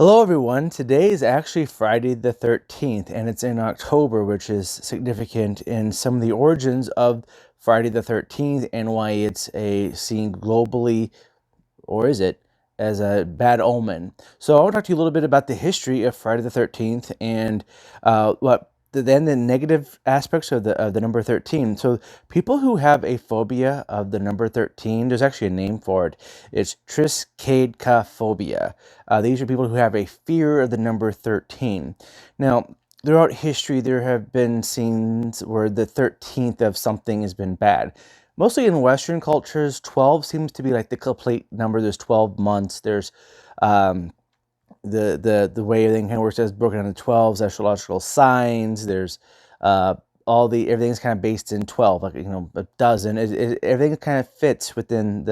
Hello, everyone. Today is actually Friday the 13th, and it's in October, which is significant in some of the origins of Friday the 13th and why it's seen globally, or is it, as a bad omen. So I want to talk to you a little bit about the history of Friday the 13th and then the negative aspects of the number 13. So people who have a phobia of the number 13, there's actually a name for it. It's triskaidekaphobia. These are people who have a fear of the number 13. Now, throughout history, there have been scenes where the 13th of something has been bad. Mostly in Western cultures, 12 seems to be like the complete number. There's 12 months. There's um, the way everything kind of works as broken down into 12s, astrological signs. There's uh, everything's kind of based in 12, like a dozen. Everything kind of fits within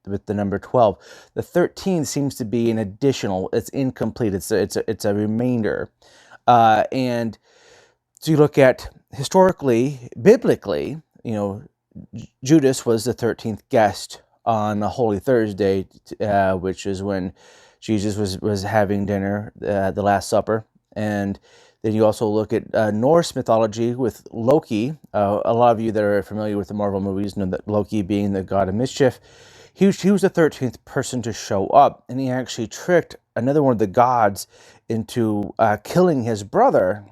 with the number 12. The 13 seems to be an additional. It's incomplete. It's a remainder, and so you look at historically, biblically, Judas was the 13th guest on a Holy Thursday, which is when Jesus was having dinner, the Last Supper. And then you also look at Norse mythology with Loki. A lot of you that are familiar with the Marvel movies know that Loki, being the god of mischief, he was the 13th person to show up, and he actually tricked another one of the gods into killing his brother,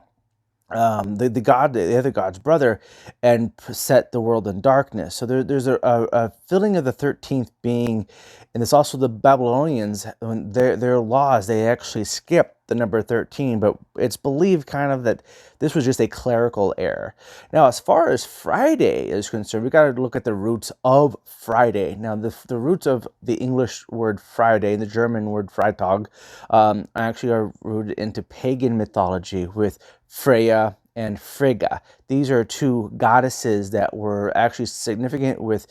the other god's brother, and set the world in darkness. So there's a feeling of the 13th being, and it's also the Babylonians, when their laws, they actually skipped the number 13, but it's believed kind of that this was just a clerical error. Now, as far as Friday is concerned, we got to look at the roots of Friday. Now, the roots of the English word Friday and the German word Freitag actually are rooted into pagan mythology with Freya and Frigga. These are two goddesses that were actually significant with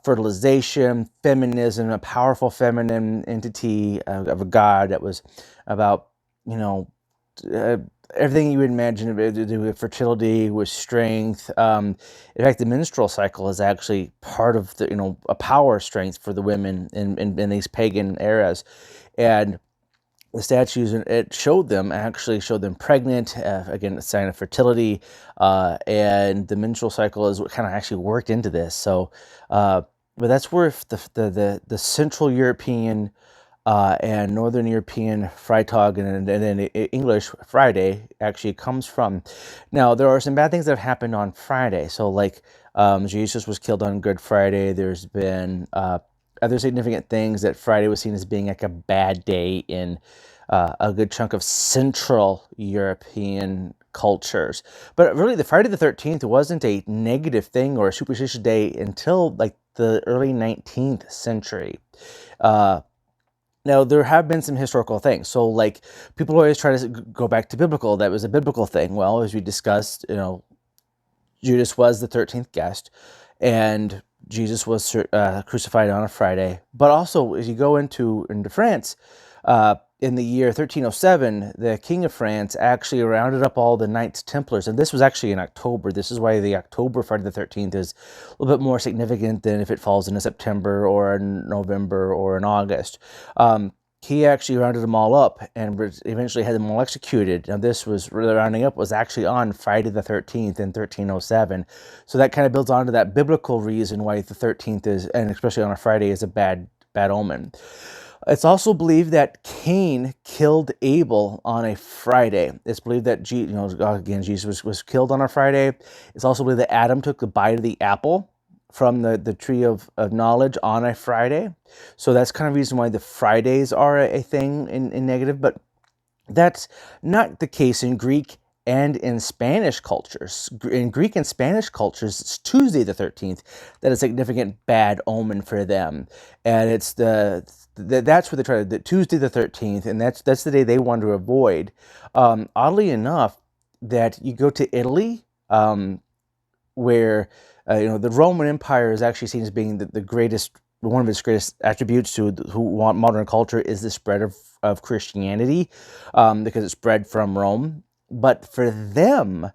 fertilization, feminism, a powerful feminine entity of a god that was about, you know, uh, everything you would imagine to do with fertility, with strength. In fact, the menstrual cycle is actually part of a power strength for the women in these pagan eras. And the statues, it showed them pregnant, again, a sign of fertility, and the menstrual cycle is what kind of actually worked into this. So, but that's where the Central European and Northern European Freitag and then English Friday actually comes from. Now, there are some bad things that have happened on Friday. So, like, Jesus was killed on Good Friday. There's been other significant things that Friday was seen as being like a bad day in a good chunk of Central European cultures. But really, the Friday the 13th wasn't a negative thing or a superstitious day until like the early 19th century. Uh, Now, there have been some historical things. So, like, people always try to go back to biblical. That was a biblical thing. Well, as we discussed, Judas was the 13th guest, and Jesus was crucified on a Friday. But also, as you go into France, in the year 1307, the King of France actually rounded up all the Knights Templars, and this was actually in October. This is why the October Friday the 13th is a little bit more significant than if it falls in a September or a November or an August. He actually rounded them all up and eventually had them all executed. Now, this was the rounding up was actually on Friday the 13th in 1307. So that kind of builds onto that biblical reason why the 13th is, and especially on a Friday, is a bad omen. It's also believed that Cain killed Abel on a Friday. It's believed that again, Jesus was killed on a Friday. It's also believed that Adam took the bite of the apple from the tree of knowledge on a Friday. So that's kind of the reason why the Fridays are a thing in negative, but that's not the case in Greek and in Spanish cultures. In Greek and Spanish cultures, it's Tuesday the 13th that is a significant bad omen for them. And it's that's where they try the Tuesday the 13th, and that's the day they want to avoid. Oddly enough, that you go to Italy, where the Roman Empire is actually seen as being the greatest, one of its greatest attributes to modern culture is the spread of Christianity, because it spread from Rome. But for them,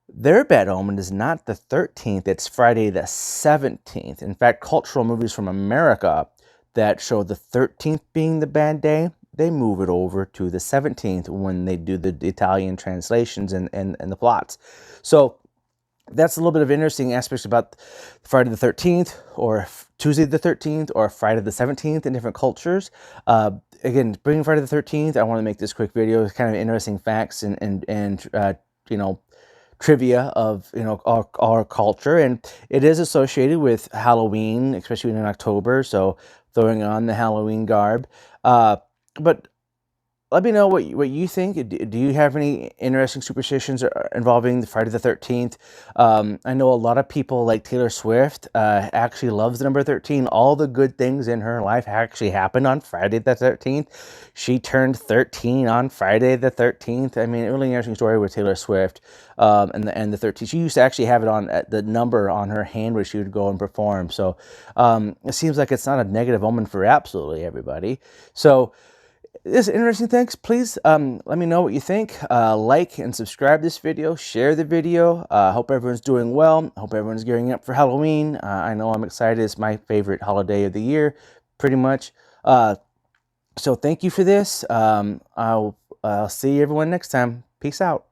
their bad omen is not the 13th, it's Friday the 17th. In fact, cultural movies from America that show the 13th being the bad day, they move it over to the 17th when they do the Italian translations and the plots. So that's a little bit of interesting aspects about Friday the 13th or Tuesday the 13th or Friday the 17th in different cultures. Again, bringing Friday the 13th, I want to make this quick video. It's kind of interesting facts and you know, trivia of, you know, our culture, and it is associated with Halloween, especially in October. So throwing on the Halloween garb, but let me know what you think. Do you have any interesting superstitions involving the Friday the 13th? I know a lot of people, like Taylor Swift, actually loves the number 13. All the good things in her life actually happened on Friday the 13th. She turned 13 on Friday the 13th. I mean, a really interesting story with Taylor Swift and the 13th. She used to actually have it on the number on her hand where she would go and perform. So it seems like it's not a negative omen for absolutely everybody. So this is interesting. Thanks. Please let me know what you think. Like and subscribe this video. Share the video. Hope everyone's doing well. Hope everyone's gearing up for Halloween. I know I'm excited. It's my favorite holiday of the year, pretty much. So thank you for this. I'll see everyone next time. Peace out.